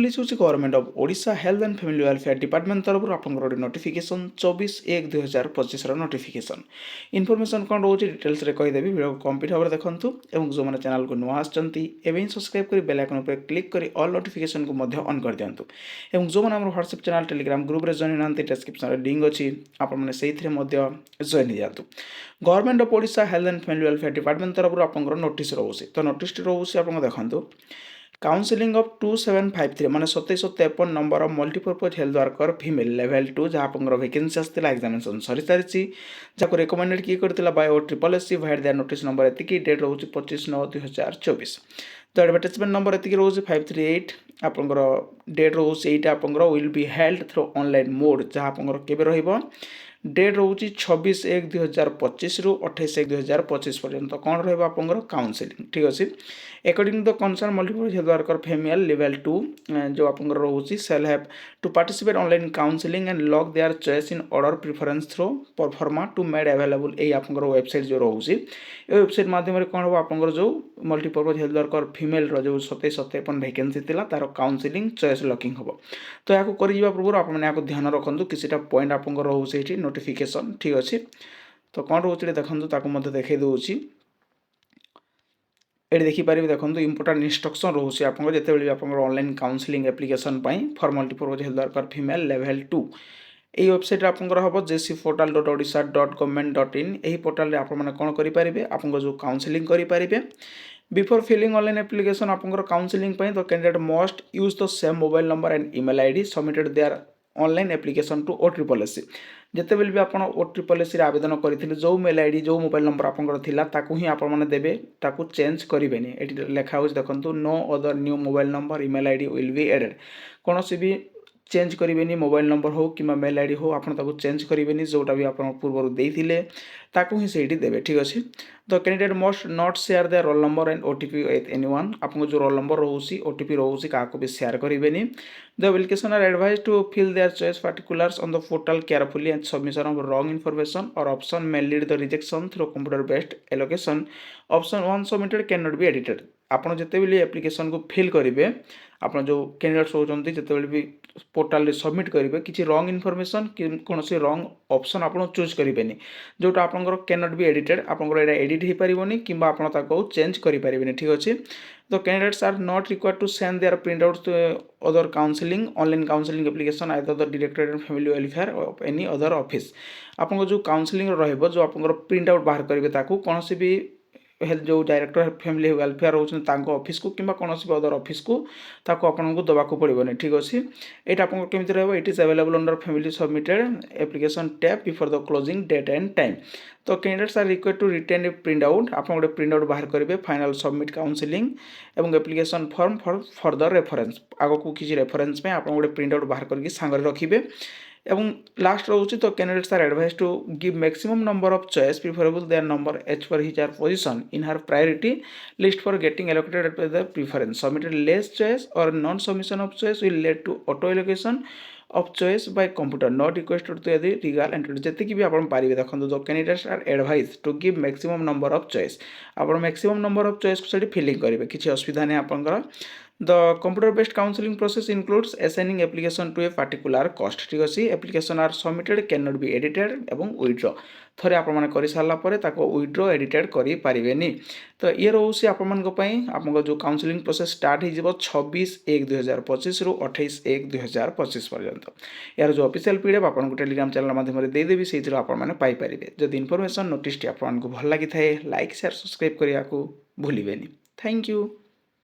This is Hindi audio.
रिलीज होची government of Odisha health and family welfare department तरफ आपंकर नोटिफिकेशन 24/1/2025 नोटिफिकेशन इनफॉरमेशन कौन रोचे डिटेल्स रे कहीदेवी वीडियो कंप्लीट भाव देखूँ और जो मैंने चैनल को नुआ आसमें सब्सक्राइब कर बेल आइकन पर क्लिक कर ऑल नोटिफिकेशन को ऑन कर दिंतु और जो मैंने व्हाट्सएप चैनल टेलीग्राम ग्रुप रे जॉइन ना डिस्क्रिप्शन लिंक अच्छी आपने जॉइन हो जातु government of Odisha health and family welfare department तरफ आपंकर नोटिस रोचे तो नोटिस रोचे आप देखो काउंसिलिंग ऑफ 2753 माने 2753 number of multipurpose health worker female level 2 जहाँ आपंकर वैकेंसी आसला एग्जामिनेशन सरी सारी जहाँ रिकमेंडेड किए करता बाय ओ ट्रिपल एस सी भाइड दियर नोटिस नंबर एति डेट रोचे 25/9/2024 तो एडवर्टाइजमेंट नंबर एति रोचे 538 आपंकर डेट रोचे एटा आपंकर will be held through online mode जहाँ आपंकर केबे रहिबो डेट रोचे 26/1/2025 रु 28/1/2025 पर्यंत कौन रहा आपंकर काउंसिलिंग ठीक अच्छे according to the concern multipurpose health worker female level 2 जो आपंकर रोचे shall have to participate online counselling and log their choice in order preference through proforma to made available ये आपंकर वेबसाइट जो रोचे ये वेबसाइट माध्यम कौन हम आपंकर जो मल्टीपर्पज हेल्थ वर्कर फीमेल जो 2757 वैकेंसी थिला तार काउंसिलिंग चॉइस लॉकिंग हम तो यहाँ कर पूर्व आपको ध्यान रखु किसी पॉइंट आपंकर रोचे नोटिफिकेशन ठीक अच्छे तो कौन रोचे देखो देखा दूसरी ये देखिपारे देखो इंपोर्टाट इन्स्ट्रक्शन रोचे आप जिते आप online counselling application for multipurpose health worker female level 2 ये वेबसाइट आपंकर हम jcportal.odisha.government.in यही पोर्टाल आपने कौन करेंगे आप जो काउंसिलिंग करेंगे बिफोर फिलिंग ऑनलाइन एप्लिकेशन आपंकर counselling the candidate must use the same mobile number and email ID submitted their online application to O triple S C जिते भी आप ओ ट्रिपल एस सी आवेदन करते जो मेल आईडी जो मोबाइल नंबर आपंकर ही आपने देवे ताकू चेंज करेंगे ये लिखा हो देखो no other new mobile number email ID will be added कौन भी चेंज करेंगे मोबाइल नंबर हो कि मेल आईडी हो आप चेंज करेंगे जोटा भी आप पूर्व देते ताकू ही सही देवे ठीक अच्छे the candidate must not share their roll number and OTP with anyone आपको जो रोल नंबर रोचे ओटीपी रोचे क्या भी शेयर करेंगे the application are advise to fill their choice particulars on the portal carefully and submission of wrong information or option may lead the rejection through computer based allocation option 1 submitted can not be edited आपड़ जिते भी एप्लिकेशन को फिल करेंगे आप जो कैंडिडेट्स होती जिते भी पोर्टाल सबमिट करेंगे किसी रॉन्ग इन्फॉर्मेशन कि कौन सी रॉन्ग ऑप्शन आप चूज करेंगे जोटा आपंकर कैन नॉट बी एडिटेड आपंकर एटा एडिट हो पारबनी कि आप चेंज करेंगे ठीक अच्छे the candidates are not required to send their print out other counselling online counselling application either the directorate and family welfare of any other office आपंकर जो काउंसिलिंग रहिबो जो आपंकर प्रिंट आउट बाहर करेंगे ताकू कौन भी हेल्थ जो डायरेक्टर फैमिली वेलफेयर रोचे ऑफिस को कि कौन भी अदर ऑफिस को आपको देवाक पड़ोनी ठीक अच्छे ये आपको केमी रहा it is available under family submitted application tab before the closing date and time तो candidates are required to retain a print out आप गोटे प्रिंट आउट बाहर करेंगे फाइनल सबमिट काउंसिलिंग और application form for further reference आग को किसी रेफरेंस में आप गोटे प्रिंट आउट बाहर करके सांगे रखिए एवं लास्ट रोचे तो candidates are advise to give maximum number of choice preferable their number as per his or position in her priority list for getting allocated at the preference submitted less choice or non submission of choice will lead to auto allocation of choice by computer not requested to यदि लीगल एंटिटी जितकी भी आप पारे देखो the candidates are advise to give maximum number of choice आप मैक्सिमम नंबर ऑफ चॉइस को फिलिंग करेंगे किसी असुविधा नहीं आपंकर The computer based counseling process includes assigning application to a particular cost ठीक अच्छे application are submitted can not be edited एवं विड्रॉ थरे आप कर सारापर विड्रॉ एडिटेड करें तो ये रोचे आप जो काउंसिलिंग प्रोसेस स्टार्ट हो 26/1/2025 रु 28/1/2025 पर्यंत यार जो ऑफिशियल पीडीएफ आपको टेलीग्राम चैनल माध्यम देदेवी से आपने जब इनफॉरमेशन नोटिस आपको भल लगी था लाइक शेयर सब्सक्राइब करने को भूलें थैंक यू।